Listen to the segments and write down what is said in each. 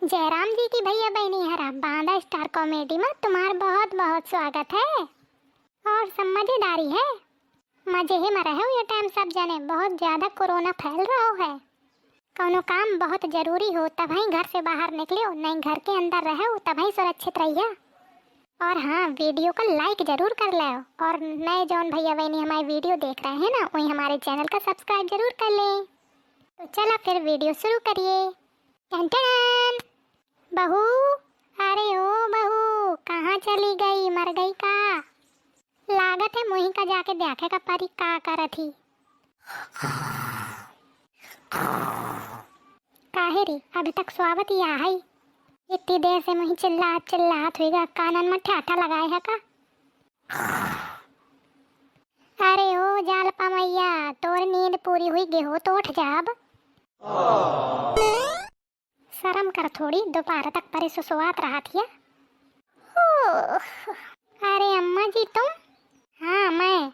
जयराम जी की भैया बहनी हरा बांदा स्टार कॉमेडी में तुम्हारा बहुत बहुत स्वागत है। और सब मजेदारी है, मजे ही में रहो ये टाइम। सब जाने बहुत ज्यादा कोरोना फैल रहा है। कौनो काम बहुत जरूरी हो तब ही घर से बाहर निकलो, नहीं घर के अंदर रहो तब ही सुरक्षित रहिए। और हाँ, वीडियो को लाइक जरूर कर लो। और नए जौन भैया बहनी हमारी वीडियो देख रहे हैं ना, वही हमारे चैनल का सब्सक्राइब जरूर कर लें। तो चलो फिर वीडियो शुरू करिए। टन टन। बहू, अरे ओ बहू, कहाँ चली गई? मर गई का? लागत है मुही का जाके देखे का परी का कर थी। काहे री अभी तक स्वागत ही आई? इतनी देर से मुही चिल्लात हुईगा, कानन में ठाठा लगाए है का? अरे ओ जालपा मैया, तोर नींद पूरी हुई गे हो तो उठ जाब। शर्म कर थोड़ी, दोपहर तक परे सुसुआत रहा थी। अरे अम्मा जी तुम? हाँ मैं।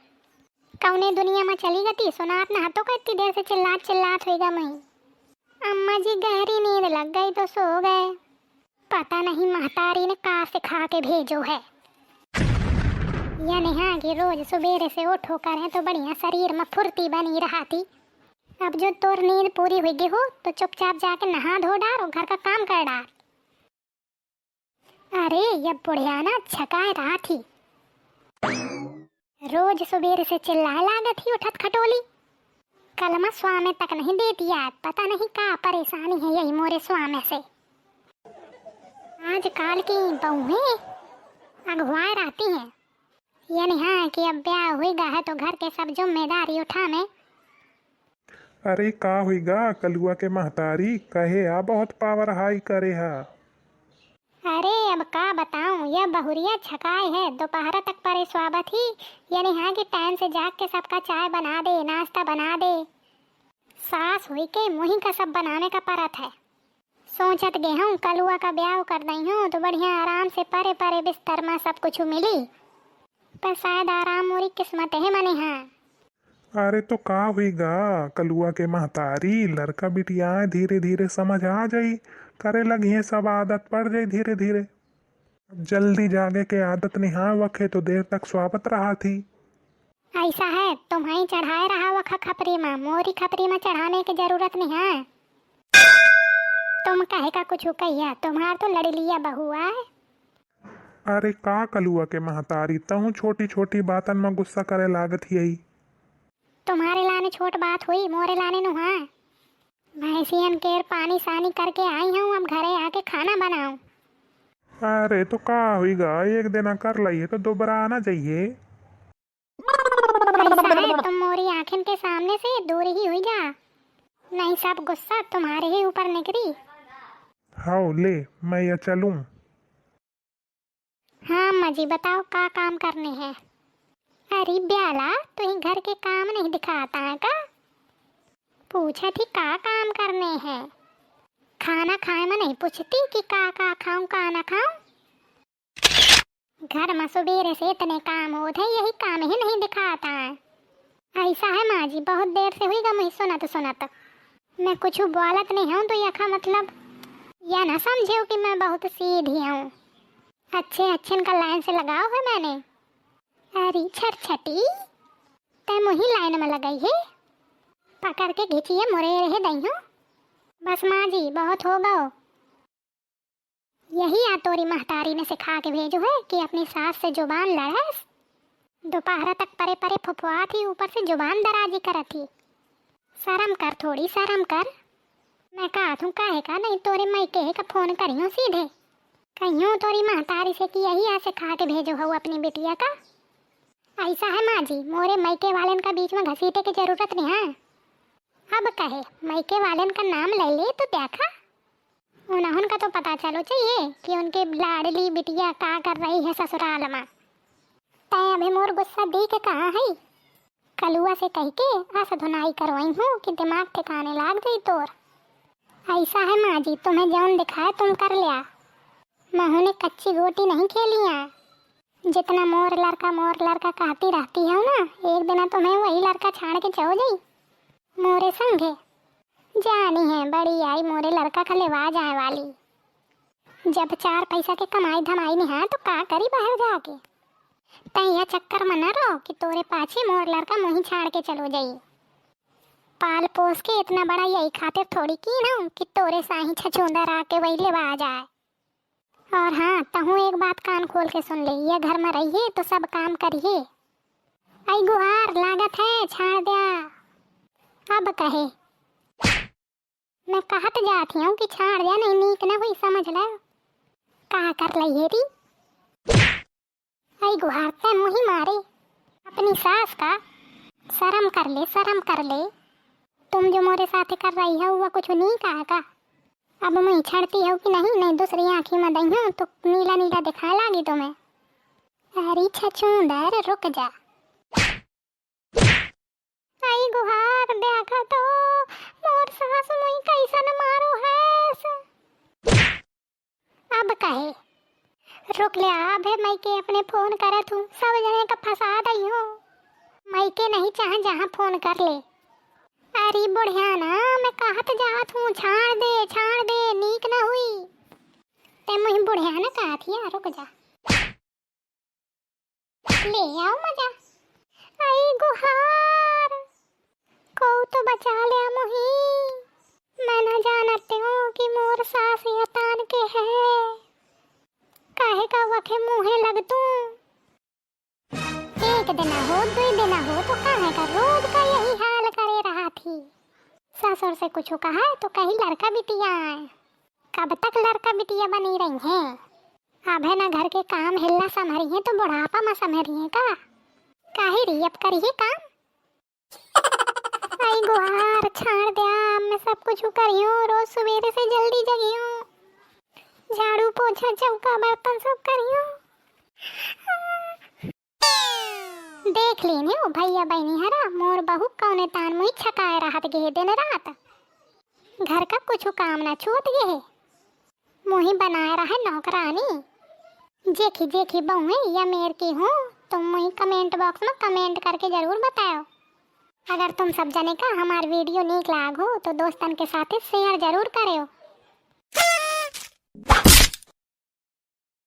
कौने दुनिया में चली गई? सुनात ना तो का इतनी देर से चिल्लात होएगा मैं। अम्मा जी गहरी नींद लग गई तो सो गए। पता नहीं महतारी ने कहाँ सिखा के भेजो है। यानी हाँ कि रोज सुबेरे से उठो करें तो बढ़िया शरीर में फुर्ती बनी रहा थी। अब जो तोर नींद पूरी हुई गई हो तो चुपचाप जाके नहा धो डार और घर का काम कर डार। अरे ये बुढ़िया ना छकाए रहा थी, रोज सुबेरे से चिल्लाए लागत ही उठत खटोली। कल मैं स्वामी तक नहीं देती याद, पता नहीं क्या परेशानी है यही मोरे स्वामी से। आजकल की बहुएं अगुआए रहती हैं। यानी हाँ कि अब ब्याह हुईगा है तो घर के सब जिम्मेदारी उठाने। अरे का हुईगा कलुआ के महतारी कहे आ बहुत पावर हाई करे हा। अरे अब का बताऊं, यह बहुरिया छकाए है दोपहर तक परे स्वागत ही। यानी हाँ कि टाइम से जाग के सबका चाय बना दे, नाश्ता बना दे। सास हुई के मुही का सब बनाने का परत है। सोचत गे हूँ कलुआ का ब्याह कर दई हूँ तो बढ़िया आराम से परे परे बिस्तर में सब कुछ मिली। पर शायद आराम मोरी किस्मत है मने। हाँ अरे तो का हुईगा कलुआ के महतारी, लड़का बिटिया धीरे धीरे समझ आ जाई, करे लगी है सब आदत पड़ जाई धीरे धीरे। अब जल्दी जागे के आदत निहा वखे तो देर तक स्वागत रहा थी। ऐसा है, तुम्हें चढ़ाए रहा वखा खपरी में, मोरी खपरी में चढ़ाने की जरूरत नहीं है। तुम कहे का कुछ कहिया, तुम्हार तो लड़ लिया बहुआ है। अरे का कलुआ के महतारी, तहु छोटी छोटी बातन में गुस्सा करे लागत ही। तुम्हारे लाने छोट बात हुई, मोरे लाने नुहा। भैंसियन केर पानी सानी करके आई हूँ, अब घरे आके खाना बनाऊं। अरे तो का हुईगा, एक दिन कर लइए तो दोबारा आना चाहिए। ऐसा है, तुम मोरी आँखिन के सामने से दूर ही हुई जा, नहीं सब गुस्सा तुम्हारे ही ऊपर निकली। हाओ ले मैं ये चलूं। हाँ अम्मा जी बताओ का काम करने हैं? अरे ब्याला तुही घर के काम नहीं दिखाता है का? पूछा थी का काम करने हैं। खाना खाए में नहीं पूछती कि का खाऊं का ना खाऊं। घर में सुबेरे से इतने काम होते, यही काम ही नहीं दिखाता है। ऐसा है माँ जी, बहुत देर से हुई मुझे सुनत मैं कुछ बोलत नहीं हूँ तो यखा मतलब या ना समझो कि मैं बहुत सीधी हूँ। अच्छे का लाइन से लगाओ है मैंने। अरे छटी तै मुही लाइन में लगाई है, पकड़ के घिचिए मुरे रहे दई हूँ। बस माँ जी बहुत हो गओ। यही आ तोरी महतारी ने सिखा के भेजो है कि अपनी सास से जुबान लड़स। दोपहर तक परे परे फुफुआ थी, ऊपर से जुबान दराजी करत थी। शर्म कर थोड़ी शर्म कर। मैं कहा तू काहे का नहीं तोरे मैके का फोन करियो सीधे, कहियो तोरी महतारी से कि यही आ सिखा के भेजो हो अपनी बेटिया का। ऐसा है माँ जी, मोरे मैके वालन का बीच में घसीटे की जरूरत नहीं है। अब कहे मैके वालन का नाम ले ले तो देखा उन्होंने तो पता चलो चाहिए कि उनके लाडली बिटिया का कर रही है ससुराल में। तय अभी मोर गुस्सा दी के कहा है, कलुआ से कह के ऐसा धुनाई करवाई हूँ कि दिमाग ठिकाने लाग गई तोर। ऐसा है माँ जी, तुम्हें जौन दिखाए तुम कर लिया। महू ने कच्ची गोटी नहीं खेलिया। जितना मोर लड़का कहती रहती है ना, एक दिन तुम्हें वही लड़का छाड़ के चो गई मोरे संगे। जानी है बड़ी आई मोरे लड़का खलेवा जाए वाली। जब 4 पैसा के कमाई धमाई नहीं है तो का करी बाहर जाके। तैया चक्कर में न रहो कि तोरे पाछे मोर लड़का मुही छाड़ के चलो जाई। पाल पोस के इतना बड़ा यही खातिर थोड़ी की ना कि तोरे साही छछूंदर आके वही लेवा आ जाए। और हाँ, तहू एक बात कान खोल के सुन ले, ये घर में रहिए तो सब काम करिए। आई गुहार लागत है छाड़ दिया। अब कहे मैं कहत जाती हूँ कि छाड़ दिया, नहीं नीक न हुई, समझ लो। कहा कर लइए री। आई गुहार ते मुही मारे अपनी सास का। शर्म कर ले, शर्म कर ले। तुम जो मोरे साथ कर रही हो वह कुछ नहीं कहा का। अब मैं छड़ती हूँ कि नहीं, नहीं दूसरी आँखी में दही हूँ तो नीला नीला दिखा लागी तुम्हें। अरे छछूंदर रुक जा। आई गुहार देखा तो मोर सास मुई कैसन मारो है। अब कहे रुक ले, अब है मैं के अपने फोन करत हूँ, सब जने का फंसा दई हूँ। मैं के नहीं चाह जहाँ फोन कर ले। अरे बुढ़िया ना, मैं कहत जात हूँ छाड़ दे नीक ना हुई। ते मुझे बुढ़िया ना कहा थी, रुक जा ले आओ मजा। आई गुहार को तो बचा लिया मुही। मैं न जानती हूँ कि मोर सास या तान के है। काहे का वखे मुँहे लग तू। एक दिन हो 2 दिन हो तो काहे का रोज का यही हाल करे रहा थी। ससुर से कुछ कहा तो कहीं लड़का बिटिया है। कब तक लड़का बिटिया बनी रही हैं। अब है ना घर के काम हिल्ला संभरी है तो बुढ़ापा में संभरी है का। काहे री अब करिए काम। आई गुहार छाड़ दिया, मैं सब कुछ करी हूँ। रोज सवेरे से जल्दी जगी हूँ, झाड़ू पोछा चौका बर्तन सब करी हूँ। देख लेने ओ भैया बहनी हरा, मोर बहू कौने तान मुई छकाए रहत गे दिन रात। घर का कुछ काम ना छूट गे, मुही बनाए रहे नौकरानी। जेखी जेखी बहू या मेर की हूँ तुम मुही कमेंट बॉक्स में कमेंट करके जरूर बताओ। अगर तुम सब जने का हमार वीडियो नीक लाग हो तो दोस्तन के साथ शेयर जरूर करो।